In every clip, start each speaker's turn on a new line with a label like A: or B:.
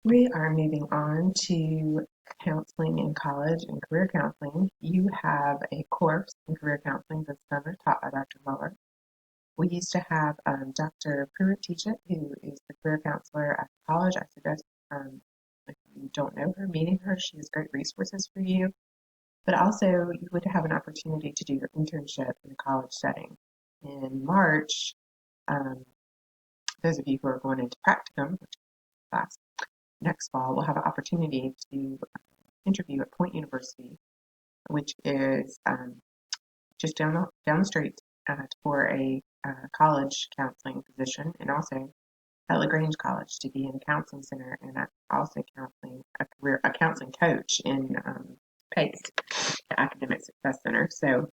A: We are moving on to counseling in college and career counseling. You have a course in career counseling this summer taught by Dr. Muller. We used to have Dr. Pruitt teach it, who is the career counselor at the college. I suggest if you don't know her, meeting her. She has great resources for you. But also, you would have an opportunity to do your internship in a college setting. In March, um, those of you who are going into practicum, which is class, next fall, we'll have an opportunity to interview at Point University, which is just down the street for a college counseling position, and also at LaGrange College to be in a counseling center and also a counseling coach in PACE, the Academic Success Center. So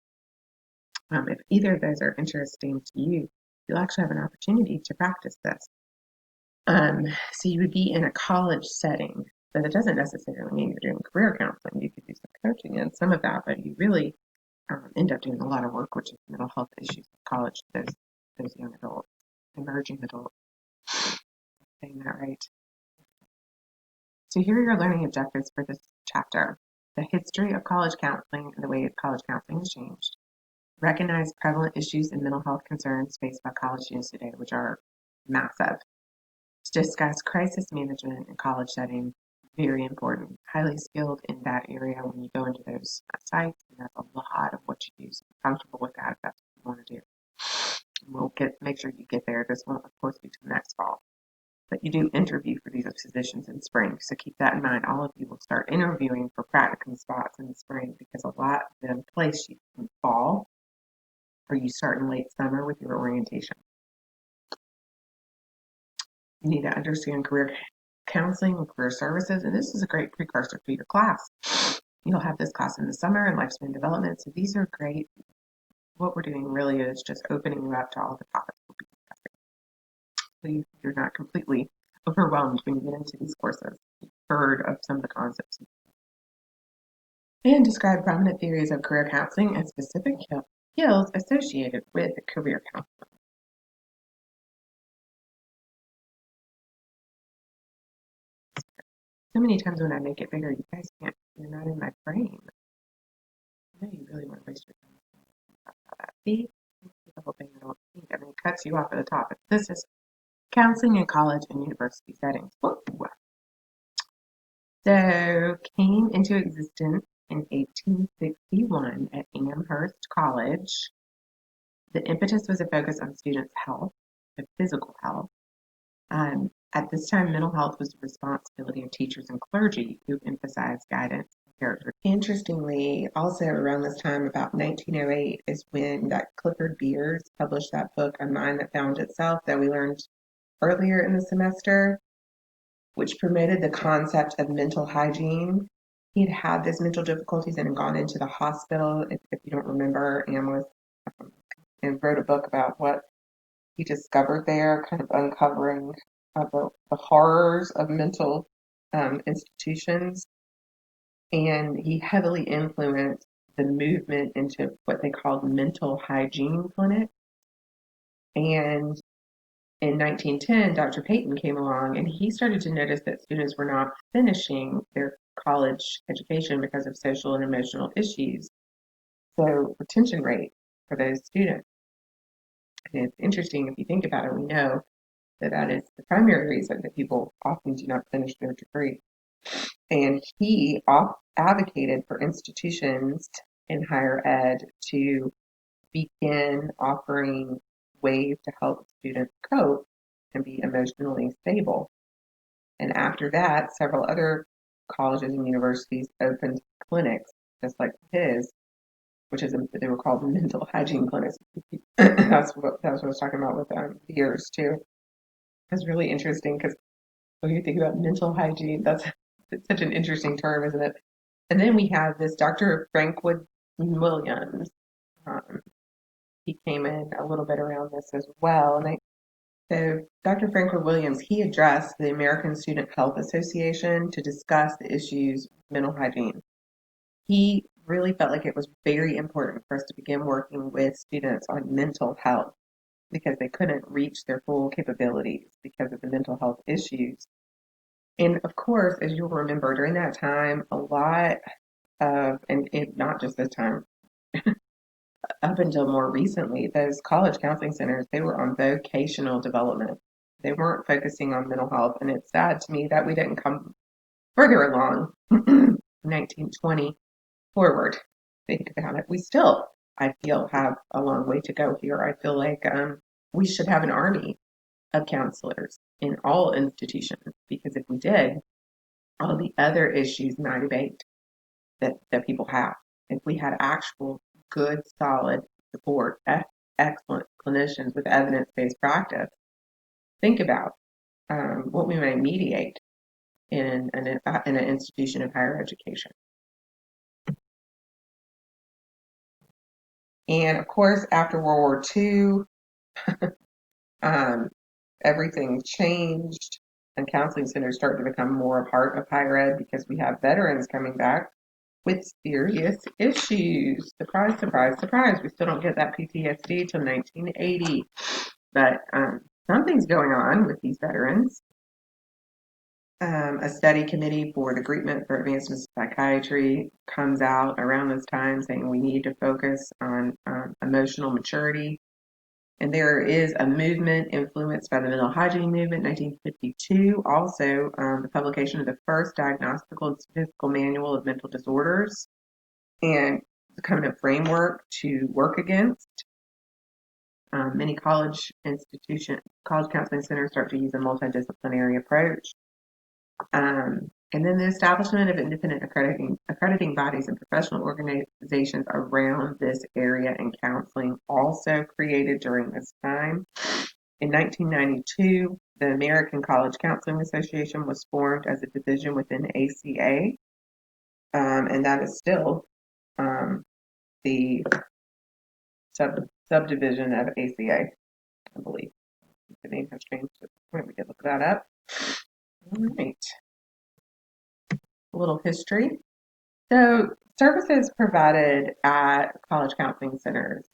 A: if either of those are interesting to you, you'll actually have an opportunity to practice this. So you would be in a college setting, but it doesn't necessarily mean you're doing career counseling. You could do some coaching in some of that, but you really end up doing a lot of work, which is mental health issues in college to those young adults, emerging adults. Saying that right. So here are your learning objectives for this chapter. The history of college counseling and the way college counseling has changed. Recognize prevalent issues and mental health concerns faced by college students today, which are massive. To discuss crisis management in college settings, very important. Highly skilled in that area when you go into those sites, and that's a lot of what you do. So be comfortable with that if that's what you want to do. We'll make sure you get there. This won't, of course, be till next fall. But you do interview for these positions in spring, so keep that in mind. All of you will start interviewing for practicum spots in the spring because a lot of them place you in fall or you start in late summer with your orientation. You need to understand career counseling and career services, and this is a great precursor for your class. You'll have this class in the summer and lifespan development, so these are great. What we're doing really is just opening you up to all the topics we'll be discussing. So you're not completely overwhelmed when you get into these courses. You've heard of some of the concepts. And describe prominent theories of career counseling and specific skills associated with career counseling. So many times when I make it bigger, you guys can't, you're not in my frame. I know you really want to waste your time about that. See, the whole thing I don't think. I mean, it cuts you off at the top. This is counseling in college and university settings. Whoa. So came into existence in 1861 at Amherst College. The impetus was a focus on students' health, their physical health. At this time, mental health was the responsibility of teachers and clergy who emphasized guidance and character. Interestingly, also around this time, about 1908, is when that Clifford Beers published that book, A Mind That Found Itself, that we learned earlier in the semester, which promoted the concept of mental hygiene. He had these mental difficulties and had gone into the hospital, if you don't remember, and wrote a book about what he discovered there, kind of uncovering the horrors of mental institutions. And he heavily influenced the movement into what they called mental hygiene clinics. And in 1910, Dr. Peyton came along and he started to notice that students were not finishing their college education because of social and emotional issues. So retention rate for those students. And it's interesting if you think about it, we know that is the primary reason that people often do not finish their degree. And he advocated for institutions in higher ed to begin offering ways to help students cope and be emotionally stable. And after that, several other colleges and universities opened clinics just like his, they were called mental hygiene clinics. That's what I was talking about with Beers too. It's really interesting because when you think about mental hygiene, it's such an interesting term, isn't it? And then we have this Dr. Frankwood Williams. Um, he came in a little bit around this as well. So Dr. Frankwood Williams, he addressed the American Student Health Association to discuss the issues of mental hygiene. He really felt like it was very important for us to begin working with students on mental health because they couldn't reach their full capabilities because of the mental health issues. And of course, as you'll remember, during that time, a lot and not just this time, up until more recently, those college counseling centers, they were on vocational development. They weren't focusing on mental health. And it's sad to me that we didn't come further along 1920 forward. Think about it. We still, I feel, have a long way to go here. I feel like we should have an army of counselors in all institutions because if we did, all the other issues might abate that people have. If we had actual good, solid support, excellent clinicians with evidence-based practice, think about what we might mediate in an institution of higher education. And of course, after World War II, um, everything changed and counseling centers started to become more a part of higher ed because we have veterans coming back with serious issues. Surprise, surprise, surprise. We still don't get that PTSD till 1980. But something's going on with these veterans. A study committee for the Agreement for Advancements in Psychiatry comes out around this time saying we need to focus on emotional maturity. And there is a movement influenced by the mental hygiene movement, 1952. Also, the publication of the first diagnostical and statistical manual of mental disorders, and kind of a framework to work against. Many college counseling centers start to use a multidisciplinary approach. And then the establishment of independent accrediting bodies and professional organizations around this area and counseling also created during this time. In 1992, the American College Counseling Association was formed as a division within ACA, and that is still the subdivision of ACA, I believe. The name has changed at this point. We can look that up. All right. A little history. So services provided at college counseling centers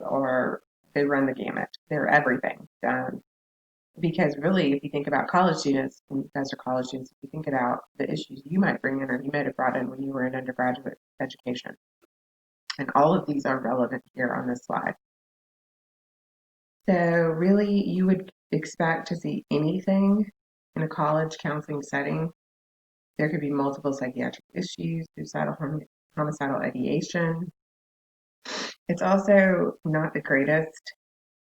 A: they run the gamut. They're everything. Because really, if you think about college students, and you guys are college students, if you think about the issues you might bring in or you might have brought in when you were in undergraduate education. And all of these are relevant here on this slide. So really, you would expect to see anything in a college counseling setting. There could be multiple psychiatric issues, suicidal, homicidal ideation. It's also not the greatest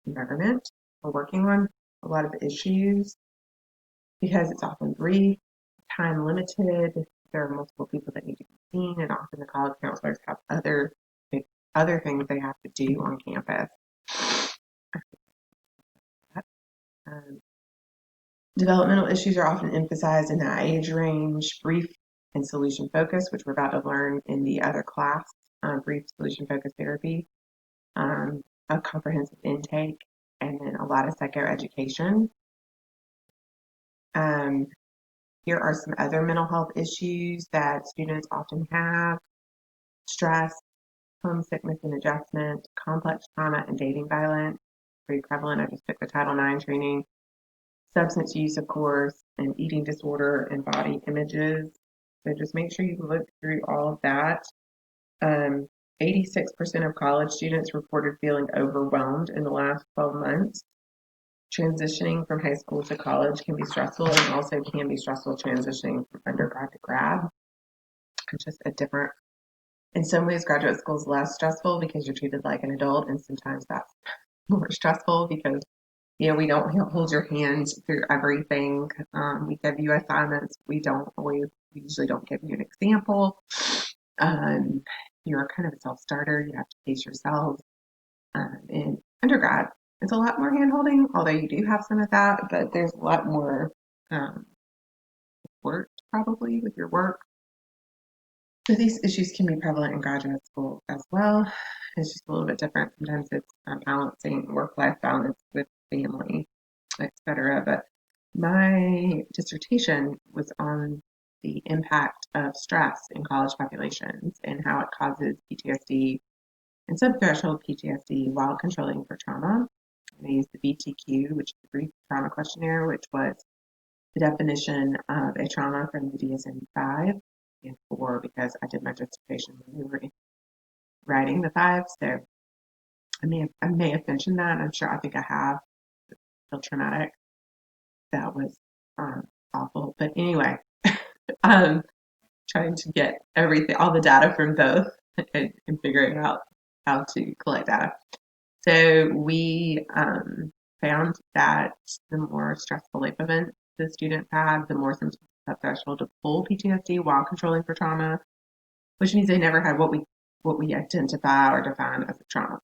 A: environment for working on a lot of issues because it's often brief, time limited. There are multiple people that need to be seen, and often the college counselors have other things they have to do on campus. Developmental issues are often emphasized in that age range, brief and solution focus, which we're about to learn in the other class, brief solution focused therapy, a comprehensive intake, and then a lot of psychoeducation. Here are some other mental health issues that students often have: stress, homesickness and adjustment, complex trauma, and dating violence. Pretty prevalent. I just took the Title IX training. Substance use, of course, and eating disorder and body images. So just make sure you look through all of that. 86% of college students reported feeling overwhelmed in the last 12 months. Transitioning from high school to college can be stressful, and also can be stressful transitioning from undergrad to grad. It's just a different, in some ways, graduate school is less stressful because you're treated like an adult, and sometimes that's more stressful because we don't hold your hands through everything. We give you assignments. We usually don't give you an example. You're kind of a self-starter. You have to pace yourself. In undergrad, it's a lot more hand-holding, although you do have some of that, but there's a lot more support probably with your work. So these issues can be prevalent in graduate school as well. It's just a little bit different. Sometimes it's balancing work-life balance with family, etc. But my dissertation was on the impact of stress in college populations and how it causes PTSD and subthreshold PTSD while controlling for trauma. And I used the BTQ, which is the Brief Trauma Questionnaire, which was the definition of a trauma from the DSM-5, and 4 because I did my dissertation when we were writing the 5, so I may have mentioned that. I'm sure I think I have. Still traumatic. That was awful. But anyway, um, trying to get all the data from both and figuring out how to collect data. So we found that the more stressful life events the students had, the more symptoms of threshold to full PTSD while controlling for trauma, which means they never had what we identify or define as a trauma,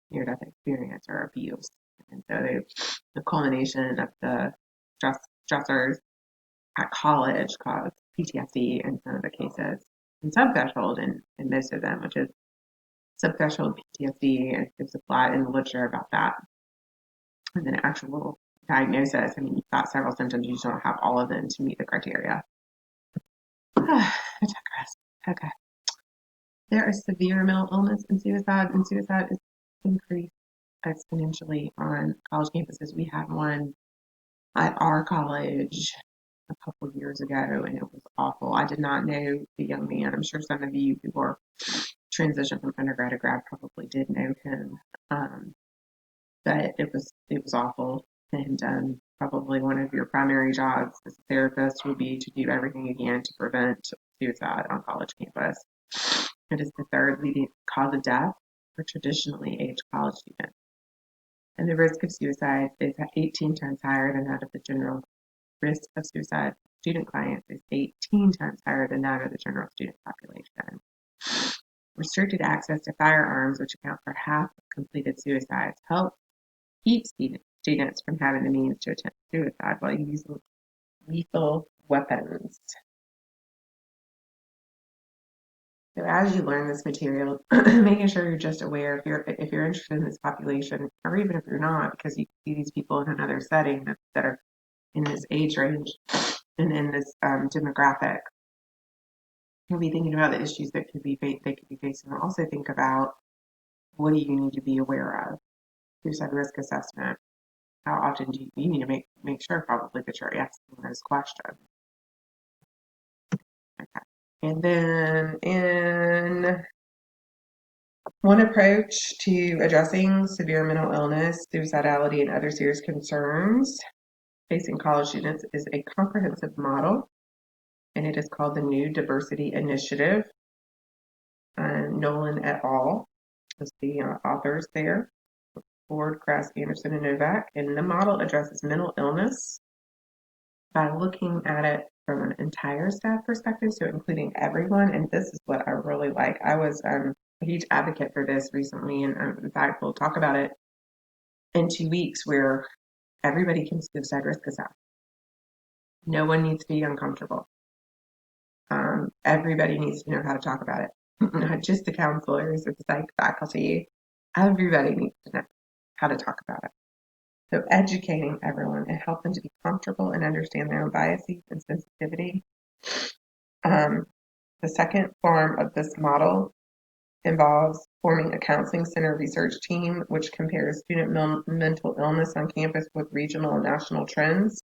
A: near-death experience or abuse. And so the culmination of the stressors at college caused PTSD in some of the cases, and subthreshold in most of them, which is subthreshold PTSD, and there's a lot in the literature about that. And then actual diagnosis, I mean, you've got several symptoms, you just don't have all of them to meet the criteria. I digress. Okay. There is severe mental illness and suicide is increased exponentially on college campuses. We had one at our college a couple of years ago, and it was awful. I did not know the young man. I'm sure some of you who are transitioned from undergrad to grad probably did know him, but it was awful. And probably one of your primary jobs as a therapist would be to do everything again to prevent suicide on college campus. It is the third leading cause of death for traditionally aged college students. And the risk of suicide is 18 times higher than that of the general risk of suicide student clients is 18 times higher than that of the general student population. Restricted access to firearms, which account for half of completed suicides, help keep students from having the means to attempt suicide while using lethal weapons. So as you learn this material, making sure you're just aware if you're interested in this population, or even if you're not, because you see these people in another setting that are in this age range and in this demographic, you'll be thinking about the issues that they could be facing. Also think about what do you need to be aware of. Suicide risk assessment. How often do you need to make sure probably that you're asking those questions. Okay. And then in one approach to addressing severe mental illness, suicidality, and other serious concerns facing college students is a comprehensive model, and it is called the New Diversity Initiative. Nolan et al. is the authors there. Ford, Kress, Anderson, and Novak. And the model addresses mental illness by looking at it from an entire staff perspective, so including everyone. And this is what I really like. I was a huge advocate for this recently, and in fact, we'll talk about it in 2 weeks, where everybody can suicide risk assess. No one needs to be uncomfortable. Everybody needs to know how to talk about it, not just the counselors or the psych faculty. Everybody needs to know how to talk about it. So educating everyone and help them to be comfortable and understand their own biases and sensitivity. The second form of this model involves forming a counseling center research team, which compares student mental illness on campus with regional and national trends.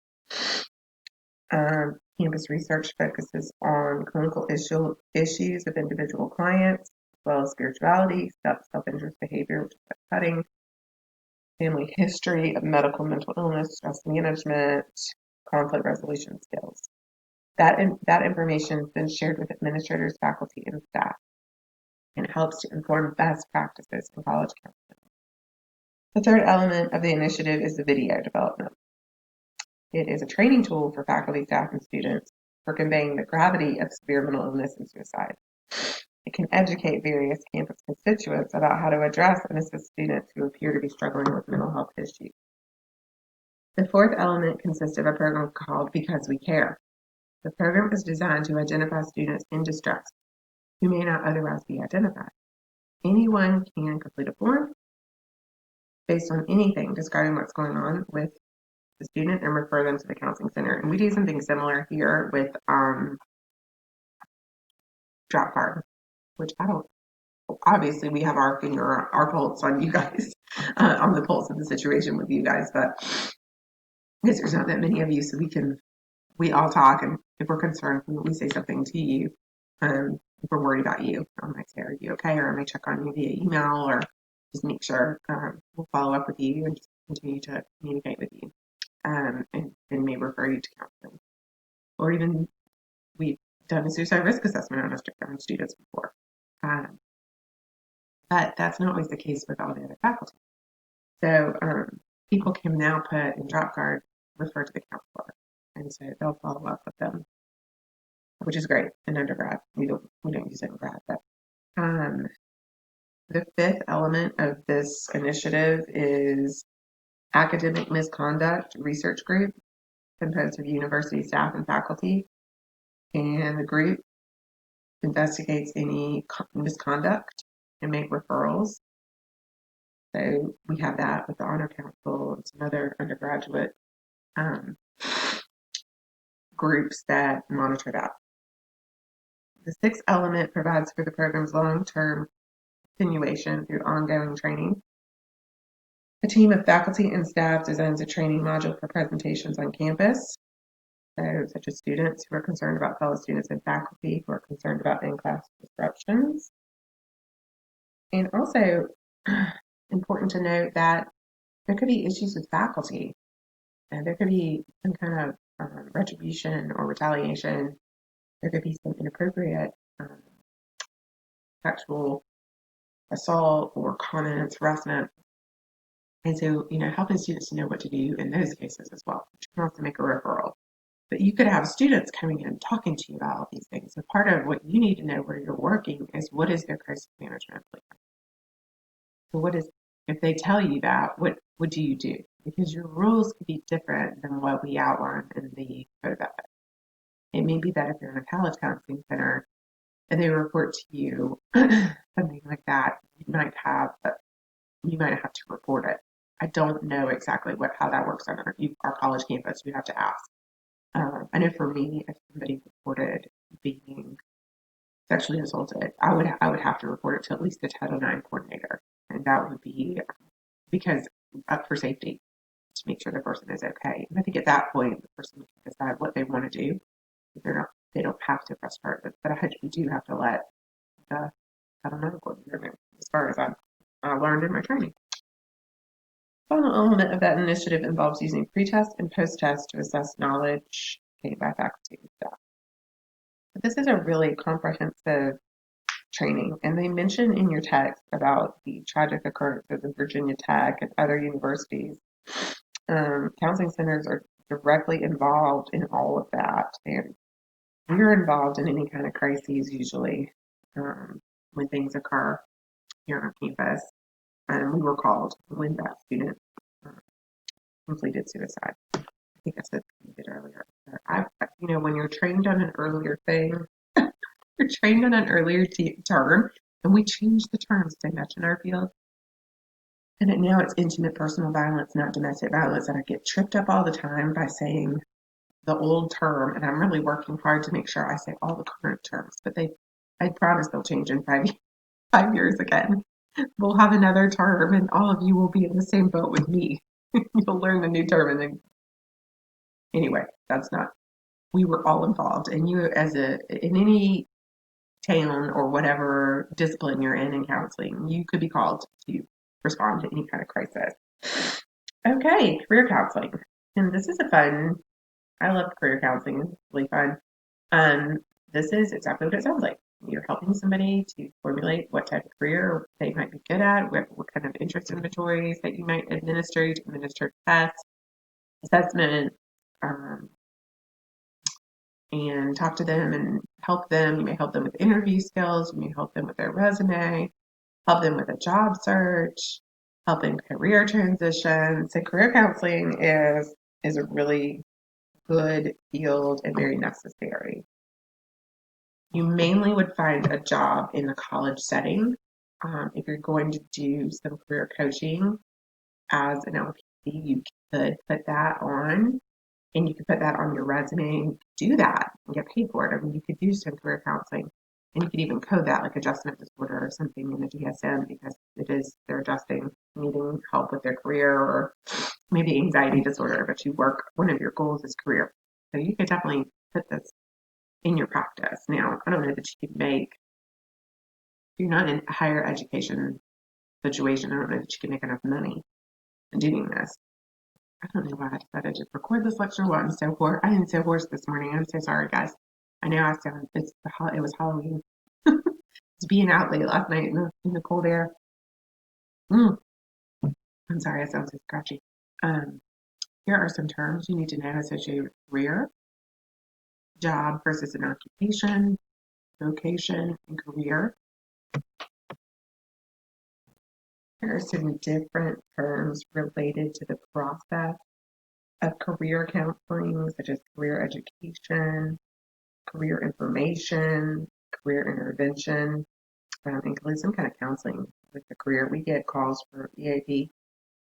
A: Campus research focuses on clinical issues of individual clients, as well as spirituality, self-interest behavior, which is cutting, family history of medical mental illness, stress management, conflict resolution skills. That information is then shared with administrators, faculty, and staff, and it helps to inform best practices in college counseling. The third element of the initiative is the video development. It is a training tool for faculty, staff, and students for conveying the gravity of severe mental illness and suicide. It can educate various campus constituents about how to address and assist students who appear to be struggling with mental health issues. The fourth element consists of a program called Because We Care. The program is designed to identify students in distress who may not otherwise be identified. Anyone can complete a form based on anything describing what's going on with the student and refer them to the counseling center. And we do something similar here with drop card, which obviously we have our finger, our pulse on you guys, on the pulse of the situation with you guys, but because there's not that many of you, so we can we all talk, and if we're concerned, we say something to you. If we're worried about you, I might say, "Are you okay?" Or I may check on you via email, or just make sure we'll follow up with you and just continue to communicate with you, and may refer you to counseling, or even we've done a suicide risk assessment on students before. Um, but that's not always the case with all the other faculty. So people can now put in drop guard, refer to the counselor, and so they'll follow up with them, which is great in undergrad. We don't use it in grad, but um, the fifth element of this initiative is academic misconduct research group composed of university staff and faculty, and the group investigates any misconduct and make referrals. So we have that with the Honor Council and some other undergraduate um, groups that monitor that. The sixth element provides for the program's long-term continuation through ongoing training. A team of faculty and staff designs a training module for presentations on campus, so such as students who are concerned about fellow students and faculty who are concerned about in-class disruptions. And also important to note that there could be issues with faculty, and there could be some kind of retribution or retaliation. There could be some inappropriate sexual assault or comments, harassment. And so, helping students to know what to do in those cases as well. You can also make a referral. But you could have students coming in and talking to you about all these things. So part of what you need to know where you're working is what is their crisis management plan. So if they tell you that, what do you do? Because your rules could be different than what we outlined in the code of ethics. It may be that if you're in a college counseling center and they report to you something like that, you might have to report it. I don't know exactly how that works on our college campus. You have to ask. I know for me, if somebody reported being sexually assaulted, I would have to report it to at least the Title IX coordinator, and that would be because for safety, to make sure the person is okay. And I think at that point, the person can decide what they want to do. They don't have to press charges, but we do have to let the Title IX coordinator know, as far as I learned in my training. Final element of that initiative involves using pre-test and post-test to assess knowledge gained by faculty and staff. But this is a really comprehensive training, and they mention in your text about the tragic occurrences in Virginia Tech and other universities. Counseling centers are directly involved in all of that, and we're involved in any kind of crises usually when things occur here on campus. We were called when that student completed suicide. I think I said a bit earlier. When you're trained on an earlier thing, you're trained on an earlier term, and we change the terms so much in our field. And now it's intimate personal violence, not domestic violence, and I get tripped up all the time by saying the old term, and I'm really working hard to make sure I say all the current terms. But I promise they'll change in 5 years again. We'll have another term, and all of you will be in the same boat with me. You'll learn the new term, and then anyway, we were all involved, and you in any town or whatever discipline you're in counseling, you could be called to respond to any kind of crisis. Okay, career counseling. And this is I love career counseling. It's really fun. This is exactly what it sounds like. You're helping somebody to formulate what type of career they might be good at, what kind of interest inventories that you might administer tests, assessments, and talk to them and help them. You may help them with interview skills. You may help them with their resume, help them with a job search, help in career transition. So career counseling is a really good field and very necessary. You mainly would find a job in the college setting. If you're going to do some career coaching as an LPC, you could put that on, and you could put that on your resume and do that and get paid for it. I mean, you could do some career counseling, and you could even code that like adjustment disorder or something in the DSM, because they're adjusting, needing help with their career, or maybe anxiety disorder, but one of your goals is career. So you could definitely put this in your practice. Now, I don't know that you could make, if you're not in a higher education situation, I don't know that you can make enough money doing this. I don't know why I decided to record this lecture. Well, I'm so hoarse. I am so hoarse this morning. I'm so sorry, guys. I know I sound, it was Halloween. It's being out late last night in the cold air. Mm, I'm sorry, I sound so scratchy. Um, Here are some terms you need to know associated with career, job versus an occupation, vocation, and career. There are some different terms related to the process of career counseling, such as career education, career information, career intervention, includes some kind of counseling with the career. We get calls for EAP,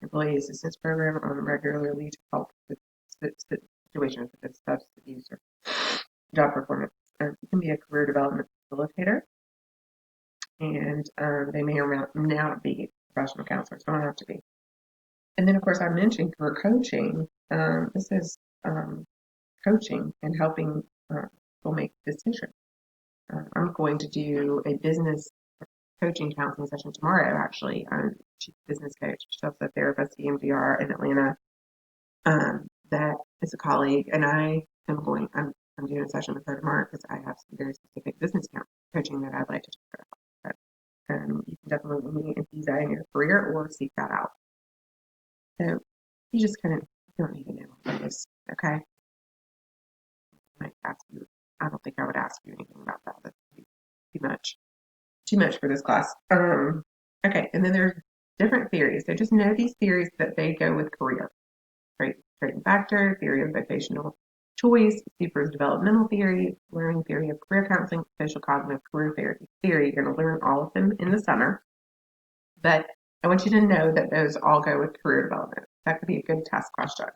A: Employee Assistance Program, on regularly to help with situations such as substance abuse or job performance. You can be a career development facilitator, and they may or may not be professional counselors, don't have to be. And then, of course, I mentioned career coaching. This is coaching and helping people make decisions. I'm going to do a business coaching counseling session tomorrow, actually. I'm a business coach. She's also a therapist, EMDR in Atlanta. That is a colleague, and I'm doing a session with her tomorrow because I have some very specific business coaching that I'd like to talk about. But you can definitely infuse that in your career or seek that out. So you just kind of don't need to know all this, okay? I might ask you. I don't think I would ask you anything about that. That's too much for this class. Okay, and then there's different theories. So just know these theories that they go with career. Trait and factor, theory of vocational choice, Super's developmental theory, learning theory of career counseling, social cognitive career theory. You're going to learn all of them in the summer. But I want you to know that those all go with career development. That could be a good test question.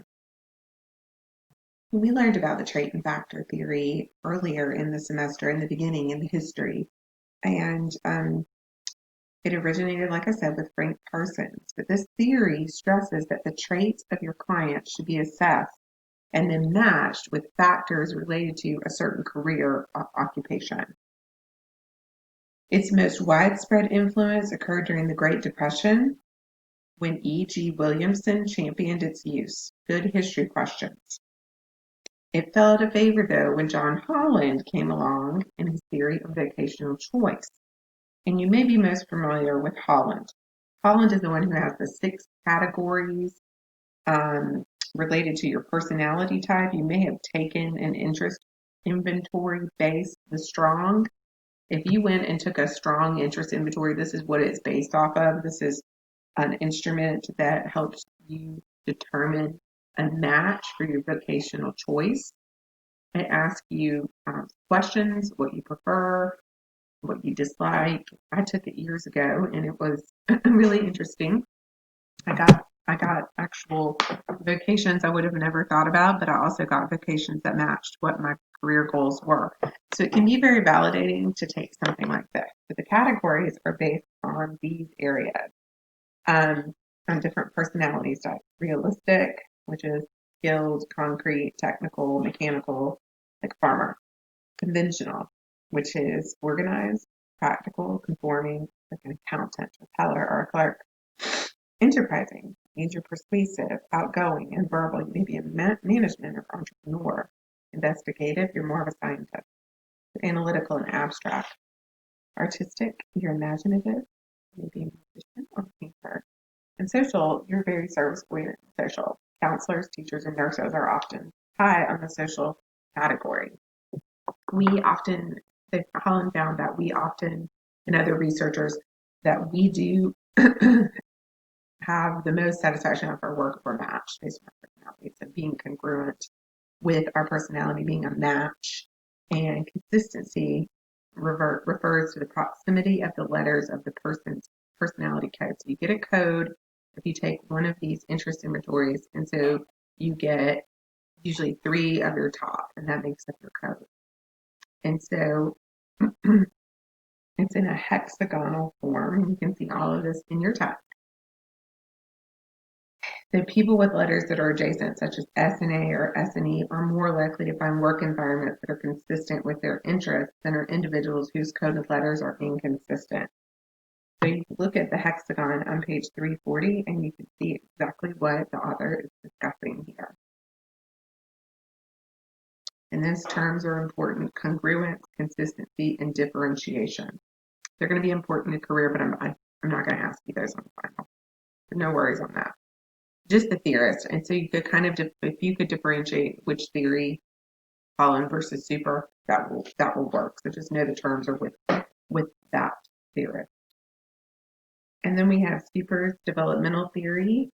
A: We learned about the trait and factor theory earlier in the semester, in the beginning, in the history. And it originated, like I said, with Frank Parsons. But this theory stresses that the traits of your client should be assessed and then matched with factors related to a certain career occupation. Its most widespread influence occurred during the Great Depression when E.G. Williamson championed its use. Good history questions. It fell out of favor, though, when John Holland came along in his theory of vocational choice. And you may be most familiar with Holland. Holland is the one who has the 6 categories related to your personality type. You may have taken an interest inventory based, the strong. If you went and took a strong interest inventory, this is what it's based off of. This is an instrument that helps you determine a match for your vocational choice. It asks you questions, what you prefer, what you dislike. I took it years ago and it was really interesting. I got actual vocations I would have never thought about, but I also got vocations that matched what my career goals were. So it can be very validating to take something like this. But the categories are based on these areas, on different personality types. Realistic, which is skilled, concrete, technical, mechanical, like farmer. Conventional, which is organized, practical, conforming, like an accountant, a teller, or a clerk. Enterprising means you're persuasive, outgoing, and verbal. You may be a management or entrepreneur. Investigative, you're more of a scientist. Analytical and abstract. Artistic, you're imaginative. Maybe a musician or painter. And social, you're very service-oriented. Social. Counselors, teachers, and nurses are often high on the social category. Holland found that we often, and other researchers, that we do have the most satisfaction of our work if we're matched based on our personality. So being congruent with our personality, being a match, and consistency refers to the proximity of the letters of the person's personality code. So you get a code if you take one of these interest inventories, and so you get usually 3 of your top, and that makes up your code. And so it's in a hexagonal form. You can see all of this in your text. The people with letters that are adjacent, such as S and A or S and E, are more likely to find work environments that are consistent with their interests than are individuals whose coded letters are inconsistent. So you can look at the hexagon on page 340 and you can see exactly what the author is discussing here. And those terms are important: congruence, consistency, and differentiation. They're going to be important in career, but I'm not going to ask you those on the final. No worries on that. Just the theorist. And so you could kind of, if you could differentiate which theory, Holland versus super, that will work. So just know the terms are with that theorist. And then we have Super's developmental theory.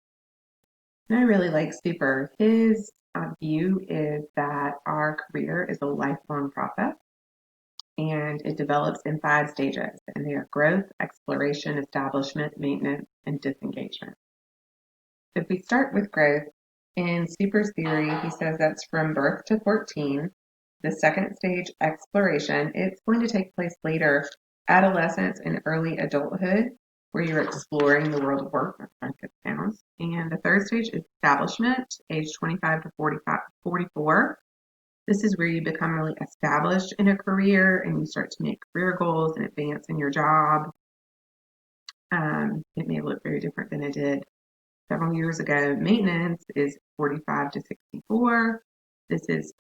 A: And I really like Super. His view is that our career is a lifelong process and it develops in 5 stages, and they are growth, exploration, establishment, maintenance, and disengagement. If we start with growth, in Super's theory, he says that's from birth to 14. The second stage, exploration, it's going to take place later, adolescence and early adulthood, where you're exploring the world of work. That's how it sounds. And the third stage is establishment, age 25 to 44. This is where you become really established in a career and you start to make career goals and advance in your job. It may look very different than it did several years ago. Maintenance is 45 to 64. This is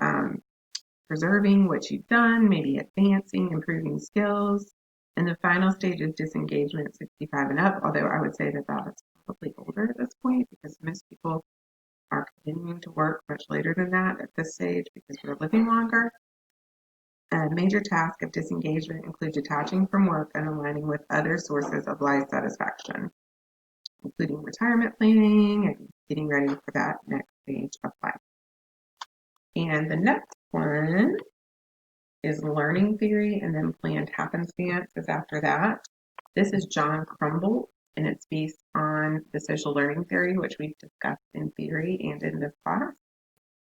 A: preserving what you've done, maybe advancing, improving skills. And the final stage is disengagement, 65 and up, although I would say that that's probably older at this point because most people are continuing to work much later than that at this stage because we're living longer. A major task of disengagement includes detaching from work and aligning with other sources of life satisfaction, including retirement planning and getting ready for that next stage of life. And the next one is learning theory, and then planned happenstance is after that. This is John Crumble, and it's based on the social learning theory, which we've discussed in theory and in this class.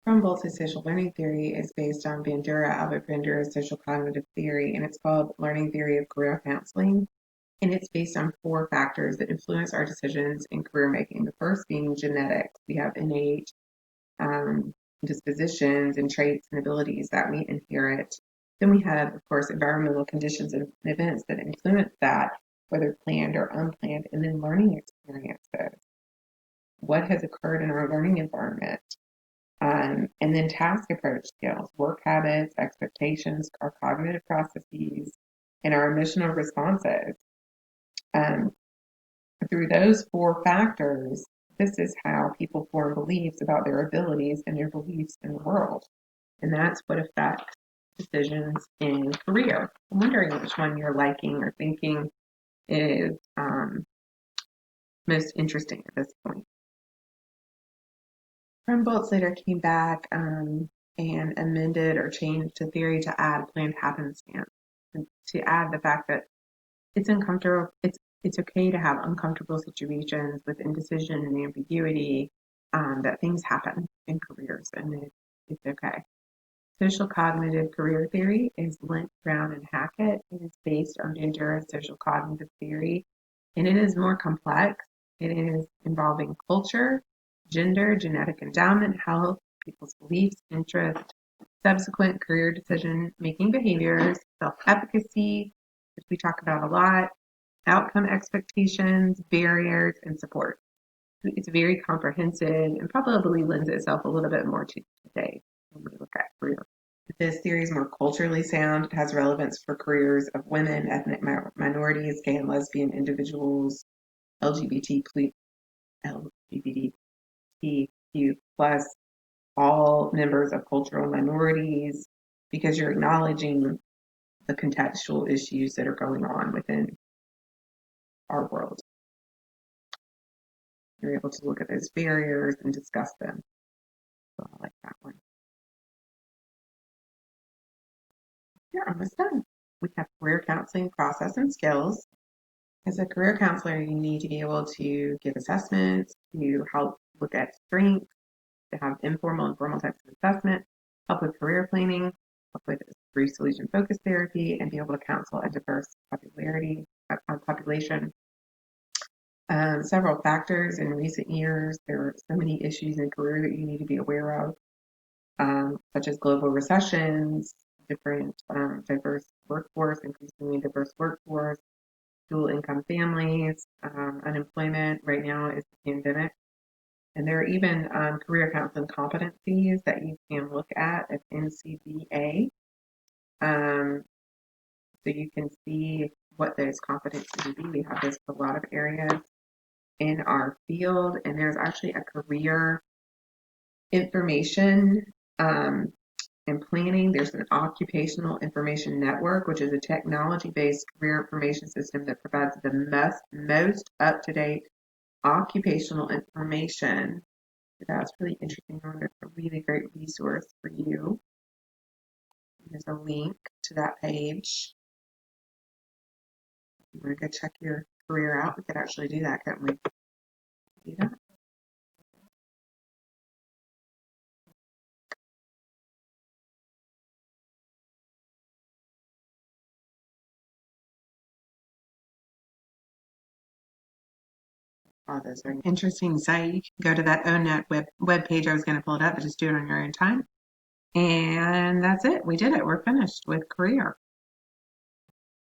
A: Crumbles' social learning theory is based on Albert Bandura's social cognitive theory, and it's called Learning Theory of Career Counseling. And it's based on 4 factors that influence our decisions in career making. The first being genetics. We have innate dispositions and traits and abilities that we inherit. Then we have, of course, environmental conditions and events that influence that, whether planned or unplanned, and then learning experiences. What has occurred in our learning environment? And then task approach skills, work habits, expectations, our cognitive processes, and our emotional responses. Through those 4 factors, this is how people form beliefs about their abilities and their beliefs in the world. And that's what affects decisions in career. I'm wondering which one you're liking or thinking is most interesting at this point. Rumboldt later came back and amended or changed the theory to add planned happenstance, to add the fact that it's uncomfortable. It's okay to have uncomfortable situations with indecision and ambiguity. That things happen in careers, and it's okay. Social cognitive career theory is Lent, Brown, and Hackett. It is based on Bandura's social cognitive theory, and it is more complex. It is involving culture, gender, genetic endowment, health, people's beliefs, interests, subsequent career decision-making behaviors, self-efficacy, which we talk about a lot, outcome expectations, barriers, and support. It's very comprehensive and probably lends itself a little bit more to today when we look at career. This theory is more culturally sound. It has relevance for careers of women, ethnic minorities, gay and lesbian individuals, LGBTQ plus, all members of cultural minorities, because you're acknowledging the contextual issues that are going on within our world. You're able to look at those barriers and discuss them. So I like that one. You're almost done. We have career counseling process and skills. As a career counselor, you need to be able to give assessments, to help look at strengths, to have informal and formal types of assessment, help with career planning, help with brief solution focused therapy, and be able to counsel a diverse population. Several factors in recent years. There are so many issues in career that you need to be aware of, such as global recessions, different diverse workforce, increasingly diverse workforce, dual income families, unemployment right now is the pandemic. And there are even career counseling competencies that you can look at NCBA. Um, so you can see what those competencies would be. We have this for a lot of areas in our field, and there's actually a career information and planning. There's an occupational information network, which is a technology-based career information system that provides the most up-to-date occupational information. That's really interesting. It's a really great resource for you. There's a link to that page. If you want to go check your career out, we could actually do that, couldn't we? Do that. Oh, those are an interesting site. You can go to that ONET web page. I was going to pull it up, but just do it on your own time. And that's it. We did it. We're finished with career.